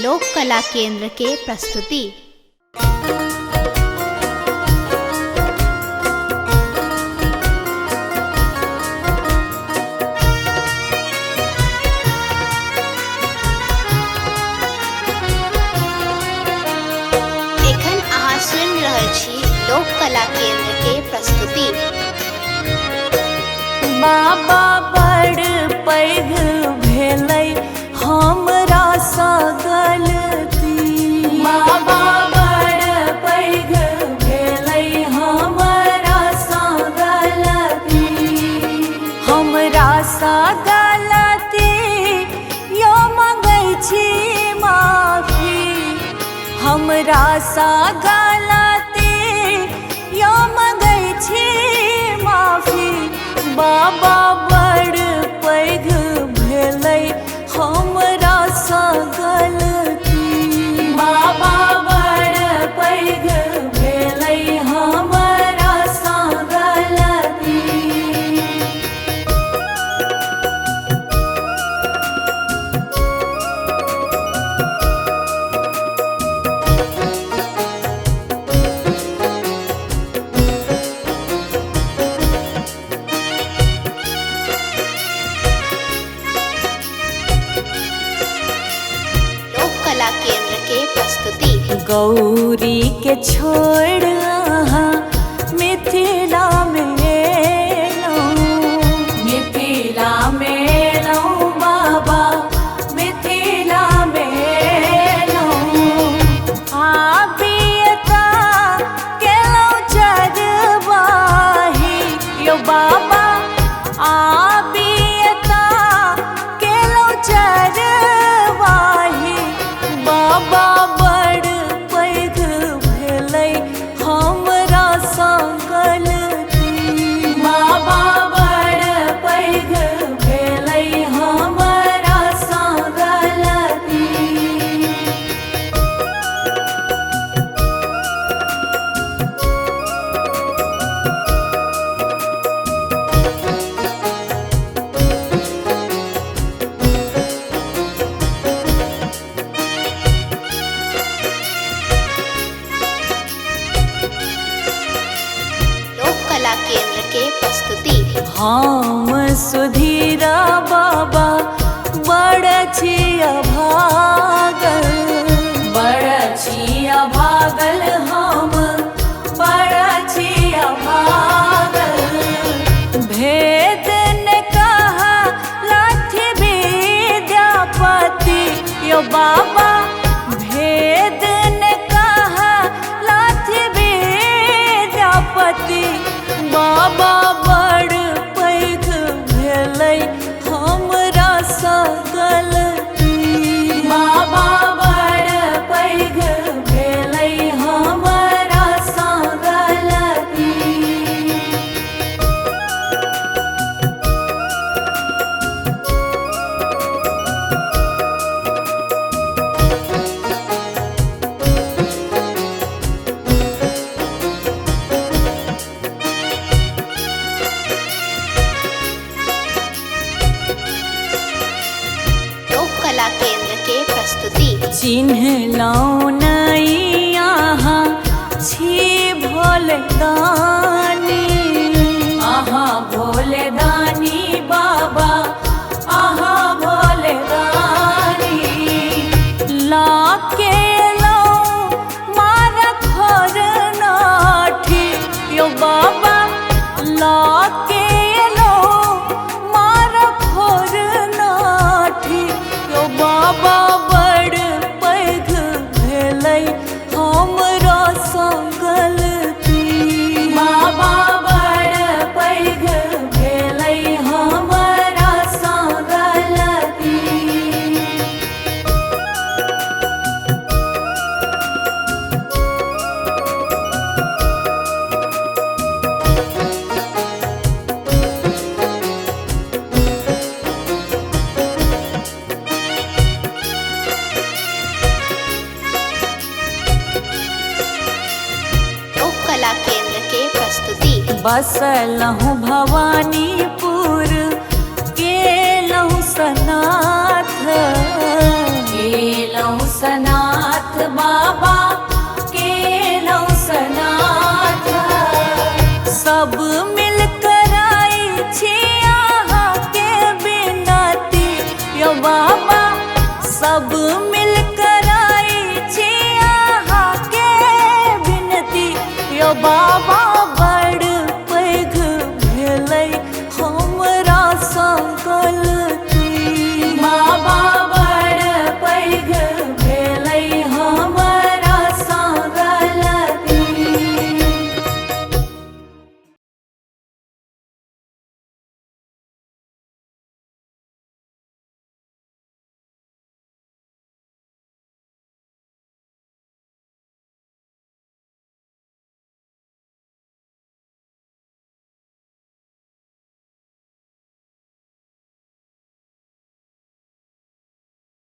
लोक कला केंद्र के प्रस्तुति। एखन अहाँ सुनि रहल छी लोक कला केंद्र के प्रस्तुति। बाबा बड़ पैघ भेलै हमरा सँ गलती। बाबा बड़ पैघ भेलै हमरा सँ गलती। हमरा सँ गलती यो मंगै छी माफी। हमरा सँ गलती यो मंगै छी माफी। बाबा बड़ पैघ भेलै हमरा सँ गलती। बाबा बड़ पैघ भेलै हमरा सँ गलती। कला केंद्र के प्रस्तुति। गौरी के छोड़ अहाँ मिथिला में एलौं। मिथिला में एलौं बाबा, मिथिला में एलौं। आबियता केलौं चरवाही यो बाबा। आबियता केलौं चरवाही। बाबा बड़ पैघ भेलै हमरा सँ गलती। बाबा बड़ पैघ भेलै हमरा सँ गलती। कला केंद्र के प्रस्तुति। हम सुधीरा बाबा बड़ छी अभागल। बड़ छी अभागल हम बड़ छी अभागल। भेद ने कहा लाठी विद्यापति यो बाबा। भेद ने कहा लाठी विद्यापति। बाबा बड़ पैघ भेलै हमरा सँ गलती। बाबा बड़ पैघ भेलै हमरा सँ गलती। कला केंद्र के प्रस्तुति। चिन्हलौं नहि अहाँ छी भोले दानी। अहाँ भोले दानी बाबा, अहाँ भोले दानी। लाके लौं मार खोर नाठी यो बाबा। लाके लौं मार खोर नाठी यो बाबा। बड़ पैघ भेलै हमरा सँ गलती। बाबा बड़ पैघ भेलै हमरा सँ गलती। कला केंद्र के प्रस्तुति। बसलहुँ भवानीपुर केलहुँ सनाथ। केलहुँ सनाथ यो बाबा सब मिलकर आई छी आहा के विनती यो बाबा